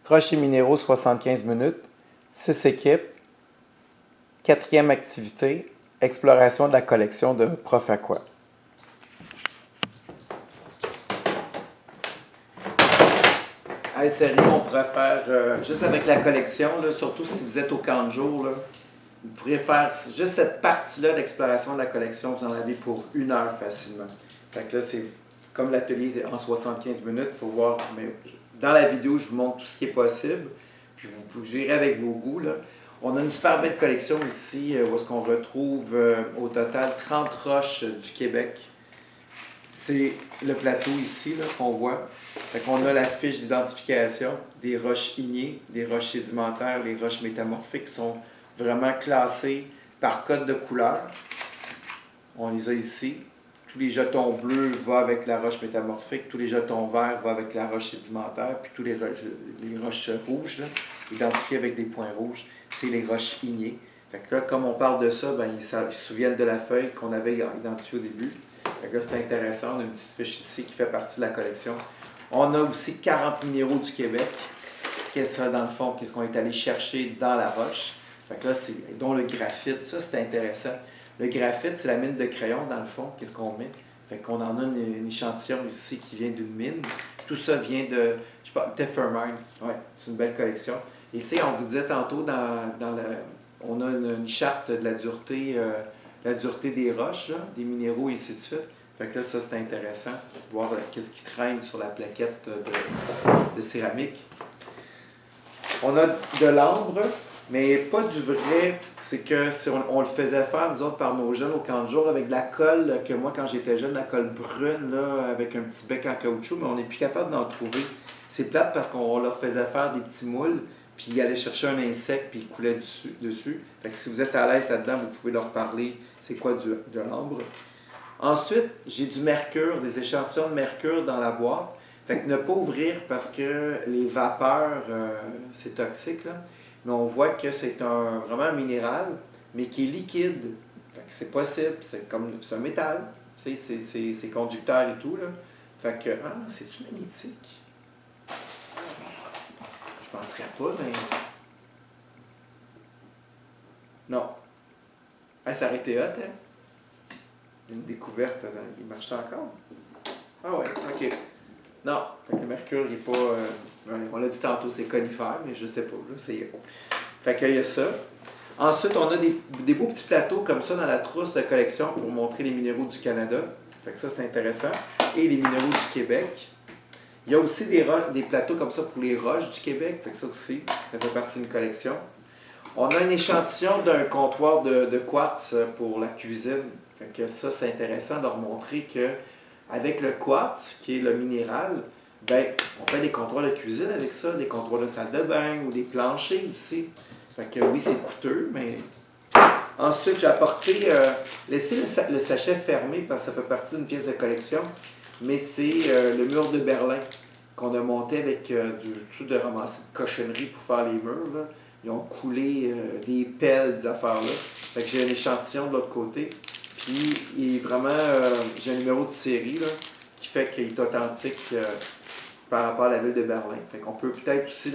Roches et minéraux, 75 minutes, 6 équipes. Quatrième activité, exploration de la collection de Prof Aqua. Hey, sérieux, on pourrait faire juste avec la collection, là, surtout si vous êtes au camp de jour, là, vous pourriez faire juste cette partie-là d'exploration de la collection, vous en avez pour 1 heure facilement. Fait que là, c'est comme l'atelier en 75 minutes, il faut voir, mais dans la vidéo, je vous montre tout ce qui est possible, puis vous irez avec vos goûts, là. On a une super belle collection ici, où est-ce qu'on retrouve au total 30 roches du Québec. C'est le plateau ici qu'on voit. Fait qu'on a la fiche d'identification des roches ignées, des roches sédimentaires, les roches métamorphiques qui sont vraiment classées par code de couleur. On les a ici. Tous les jetons bleus vont avec la roche métamorphique, tous les jetons verts vont avec la roche sédimentaire, puis tous les roches rouges, là, identifiées avec des points rouges, c'est les roches ignées. Fait que là, comme on parle de ça, ben, ils se souviennent de la feuille qu'on avait identifiée au début. Fait que là, c'est intéressant. On a une petite fiche ici qui fait partie de la collection. On a aussi 40 minéraux du Québec. Qu'est-ce que dans le fond, qu'est-ce qu'on est allé chercher dans la roche. Fait que là, dont le graphite, ça c'est intéressant. Le graphite, c'est la mine de crayon dans le fond. Qu'est-ce qu'on met? Fait qu'on en a une échantillon ici qui vient d'une mine. Tout ça vient de, je sais pas, Teffermine. Ouais, c'est une belle collection. Et ici, on vous disait tantôt, on a une charte de la dureté des roches, là, des minéraux et ainsi de suite. Fait que là, ça, c'est intéressant de voir qu'est-ce qui traîne sur la plaquette de céramique. On a de l'ambre, mais pas du vrai. C'est que on le faisait faire, nous autres, par nos jeunes au camp de jour, avec de la colle, que moi, quand j'étais jeune, la colle brune, là, avec un petit bec en caoutchouc, mais on n'est plus capable d'en trouver. C'est plate parce qu'on leur faisait faire des petits moules, puis ils allaient chercher un insecte, puis ils coulaient dessus. Fait que si vous êtes à l'aise là-dedans, vous pouvez leur parler c'est quoi de l'ambre. Ensuite, j'ai du mercure, des échantillons de mercure dans la boîte. Fait que ne pas ouvrir parce que les vapeurs, c'est toxique, là. Mais on voit que c'est vraiment un minéral, mais qui est liquide. Fait que c'est possible, c'est un métal, c'est conducteur et tout, là. Fait que, c'est-tu magnétique? Je penserais pas, mais... Non. Ça aurait été hot, hein? Une découverte, il marche encore? Ah ouais, ok. Non, fait que le mercure, il n'est pas... on l'a dit tantôt, c'est conifère, mais je sais pas, là, c'est... Fait qu'il y a ça. Ensuite, on a des beaux petits plateaux comme ça dans la trousse de collection pour montrer les minéraux du Canada. Fait que ça, c'est intéressant. Et les minéraux du Québec. Il y a aussi des plateaux comme ça pour les roches du Québec. Fait que ça aussi, ça fait partie d'une collection. On a un échantillon d'un comptoir de quartz pour la cuisine. Fait que ça, c'est intéressant de leur montrer que avec le quartz, qui est le minéral, ben, on fait des comptoirs de cuisine avec ça, des comptoirs de salle de bain ou des planchers aussi. Fait que oui, c'est coûteux, mais... Ensuite, j'ai apporté... laissez le sachet fermé parce que ça fait partie d'une pièce de collection, mais c'est le mur de Berlin qu'on a monté avec tout de ramasser de cochonneries pour faire les murs, là. Ils ont coulé des pelles, des affaires-là. Fait que j'ai un échantillon de l'autre côté. Puis, il est vraiment... j'ai un numéro de série là, qui fait qu'il est authentique par rapport à la ville de Berlin. Fait qu'on peut peut-être aussi...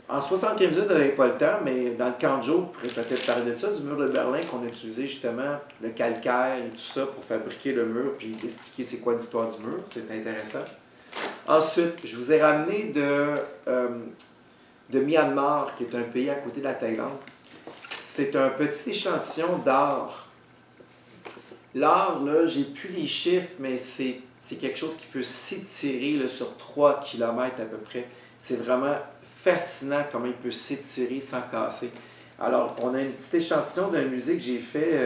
En 75 minutes, on n'avait pas le temps, mais dans le camp de jour, on pourrait peut-être parler de ça, du mur de Berlin qu'on a utilisé justement, le calcaire et tout ça pour fabriquer le mur, puis expliquer c'est quoi l'histoire du mur. C'est intéressant. Ensuite, je vous ai ramené de Myanmar, qui est un pays à côté de la Thaïlande. C'est un petit échantillon d'art. L'art, là, j'ai plus les chiffres, mais c'est quelque chose qui peut s'étirer sur 3 km à peu près. C'est vraiment fascinant comment il peut s'étirer sans casser. Alors, on a un petit échantillon d'un musée que j'ai fait.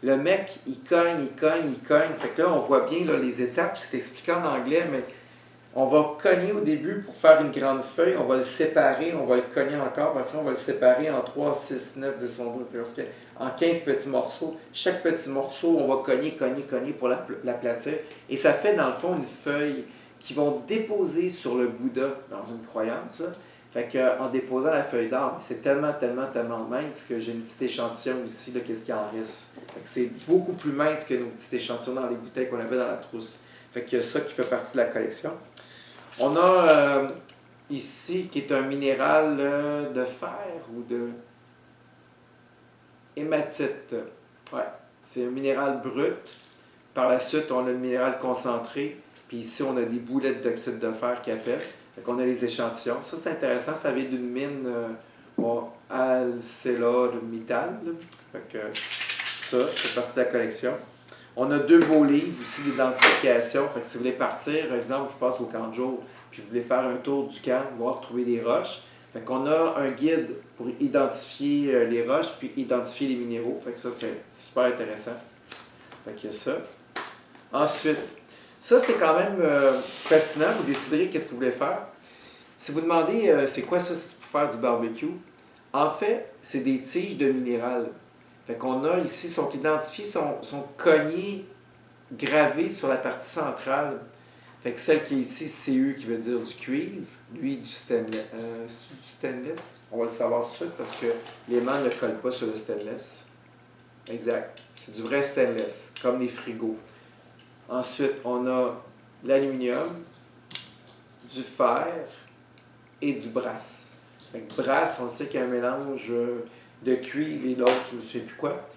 Le mec, il cogne, il cogne, il cogne. Fait que là, on voit bien là, les étapes. C'est expliqué en anglais, mais on va cogner au début pour faire une grande feuille. On va le séparer, on va le cogner encore. On va le séparer en 3, 6, 9, 10, 11, 12, en 15 petits morceaux. Chaque petit morceau, on va cogner pour l'aplatir. Et ça fait, dans le fond, une feuille qu'ils vont déposer sur le Bouddha dans une croyance. Là. Fait qu'en déposant la feuille d'or, c'est tellement mince que j'ai une petite échantillon ici, là, qu'est-ce qu'il en reste. Fait que c'est beaucoup plus mince que nos petits échantillons dans les bouteilles qu'on avait dans la trousse. Fait qu'il y a ça qui fait partie de la collection. On a ici, qui est un minéral de fer ou de hématite. Ouais, c'est un minéral brut. Par la suite, on a le minéral concentré. Puis ici, on a des boulettes d'oxyde de fer qui appellent. Fait qu'on a les échantillons. Ça, c'est intéressant. Ça vient d'une mine ArcelorMittal. Fait que ça fait partie de la collection. On a 2 beaux livres aussi d'identification. Fait que si vous voulez partir, par exemple, je passe au camp de jour, puis vous voulez faire un tour du camp, voir trouver des roches. Fait qu'on a un guide pour identifier les roches, puis identifier les minéraux. Fait que ça, c'est super intéressant. Fait qu'il y a ça. Ensuite, ça, c'est quand même fascinant. Vous déciderez qu'est-ce que vous voulez faire. Si vous demandez, c'est quoi ça, c'est pour faire du barbecue? En fait, c'est des tiges de minéral. Fait qu'on a ici, sont identifiés, sont cognés, gravés sur la partie centrale. Fait que celle qui est ici, CU, qui veut dire du cuivre, lui, du stainless. Du stainless. On va le savoir tout de suite parce que l'aimant ne colle pas sur le stainless. Exact. C'est du vrai stainless, comme les frigos. Ensuite, on a l'aluminium, du fer et du brass. Fait que brass, on sait qu'il y a un mélange de cuivre et l'autre, je ne me souviens plus quoi.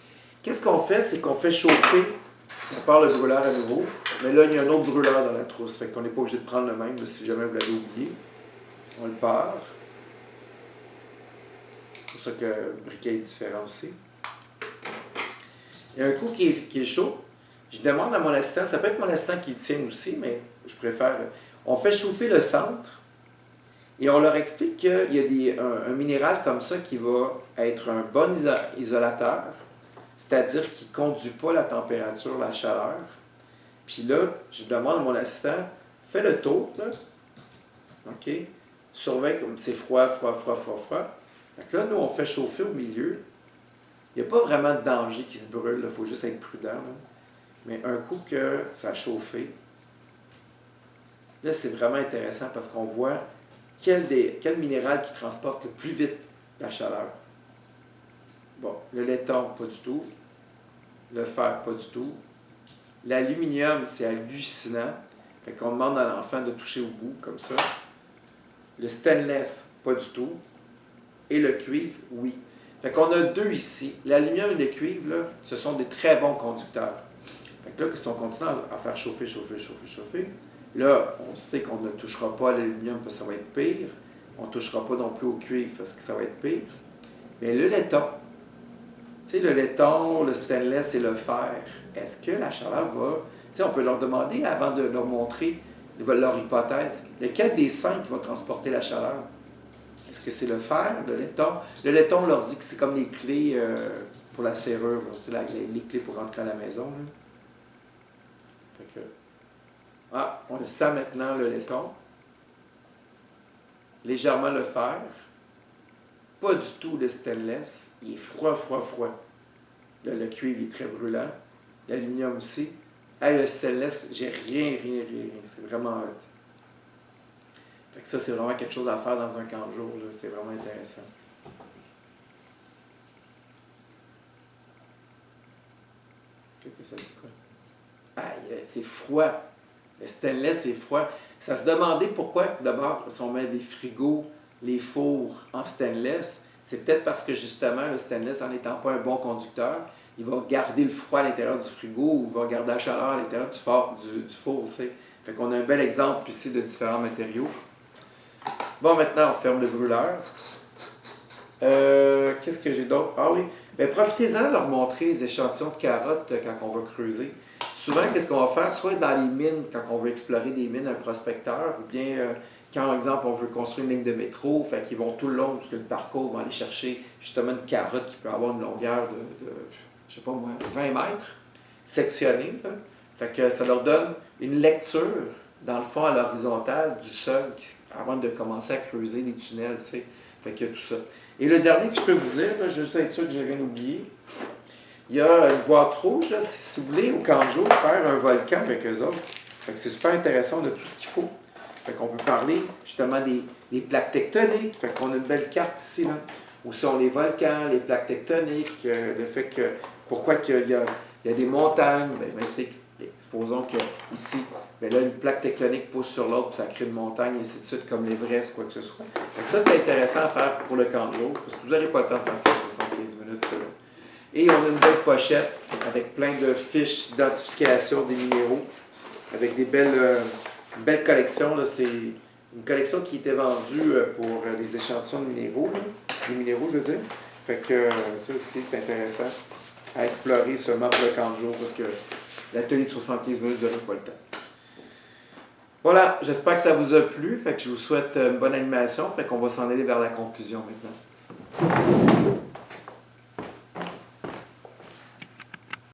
Qu'est-ce qu'on fait? C'est qu'on fait chauffer, on part le brûleur à nouveau, mais là, il y a un autre brûleur dans la trousse. Fait qu'on n'est pas obligé de prendre le même, là, si jamais vous l'avez oublié. On le part. C'est pour ça que le briquet est différent aussi. Il y a un coup qui est chaud. Je demande à mon assistant, ça peut être mon assistant qui le tienne aussi, mais je préfère. On fait chauffer le centre et on leur explique qu'il y a un minéral comme ça qui va être un bon isolateur, c'est-à-dire qui ne conduit pas la température, la chaleur. Puis là, je demande à mon assistant, fais le tour, là. OK? Surveille comme c'est froid. Fait que là, nous, on fait chauffer au milieu. Il n'y a pas vraiment de danger qui se brûle, il faut juste être prudent, là. Mais un coup que ça a chauffé, là, c'est vraiment intéressant parce qu'on voit quel minéral qui transporte le plus vite la chaleur. Bon, le laiton, pas du tout. Le fer, pas du tout. L'aluminium, c'est hallucinant. Fait qu'on demande à l'enfant de toucher au bout, comme ça. Le stainless, pas du tout. Et le cuivre, oui. Fait qu'on a 2 ici. L'aluminium et le cuivre, là, ce sont des très bons conducteurs. Fait que là, si on continue à faire chauffer, là, on sait qu'on ne touchera pas à l'aluminium parce que ça va être pire. On ne touchera pas non plus au cuivre parce que ça va être pire. Mais le laiton, tu sais, le laiton, le stainless et le fer, est-ce que la chaleur va... Tu sais, on peut leur demander avant de leur montrer leur hypothèse, lequel des 5 va transporter la chaleur? Est-ce que c'est le fer, le laiton? Le laiton, on leur dit que c'est comme les clés pour la serrure. C'est les clés pour rentrer à la maison. Là. Fait que... Ah, on le sent maintenant, le laiton. Légèrement le fer. Pas du tout le stainless. Il est froid. Le cuivre est très brûlant. L'aluminium aussi. Hey, le stainless, j'ai rien. C'est vraiment hot. Fait que ça, c'est vraiment quelque chose à faire dans un camp de jour. C'est vraiment intéressant. Qu'est-ce que ça dit quoi? Aïe, c'est froid. Le stainless, c'est froid. Ça se demandait pourquoi, d'abord, si on met des frigos, les fours en stainless, c'est peut-être parce que justement, le stainless, en n'étant pas un bon conducteur, il va garder le froid à l'intérieur du frigo ou va garder la chaleur à l'intérieur du four. Fait qu'on a un bel exemple ici de différents matériaux. Bon, maintenant, on ferme le brûleur. Qu'est-ce que j'ai d'autre? Ah oui, bien, profitez-en de leur montrer les échantillons de carottes quand on va creuser. Souvent, qu'est-ce qu'on va faire? Soit dans les mines, quand on veut explorer des mines, un prospecteur, ou bien quand, par exemple, on veut construire une ligne de métro, fait qu'ils vont tout le long jusqu'à le parcours, vont aller chercher justement une carotte qui peut avoir une longueur de je sais pas moi, 20 mètres, sectionnée. Là. Fait que ça leur donne une lecture, dans le fond, à l'horizontale du sol, avant de commencer à creuser des tunnels, tu sais. Fait qu'il y a tout ça. Et le dernier que je peux vous dire, là, juste être sûr que j'ai rien oublié, il y a une boîte rouge, là, si vous voulez, au Kanjo, faire un volcan avec eux autres. Fait que c'est super intéressant de tout ce qu'il faut. Fait qu'on peut parler justement des plaques tectoniques. Fait qu'on a une belle carte ici, là, où sont les volcans, les plaques tectoniques, le fait que, pourquoi qu'il y a des montagnes, ben c'est supposons que ici, bien là, une plaque tectonique pousse sur l'autre, puis ça crée une montagne, et ainsi de suite, comme l'Everest, quoi que ce soit. Donc ça, c'est intéressant à faire pour le camp de jour, parce que vous n'aurez pas le temps de faire ça en 75 minutes. Et on a une belle pochette avec plein de fiches d'identification des minéraux, avec des une belle collection. C'est une collection qui était vendue pour les échantillons de minéraux, là. Des minéraux, je veux dire. Fait que ça aussi, c'est intéressant à explorer seulement pour le camp de jour, parce que l'atelier de 75 minutes, vous n'aurez pas le temps. Voilà, j'espère que ça vous a plu. Fait que je vous souhaite une bonne animation. Fait qu'on va s'en aller vers la conclusion maintenant.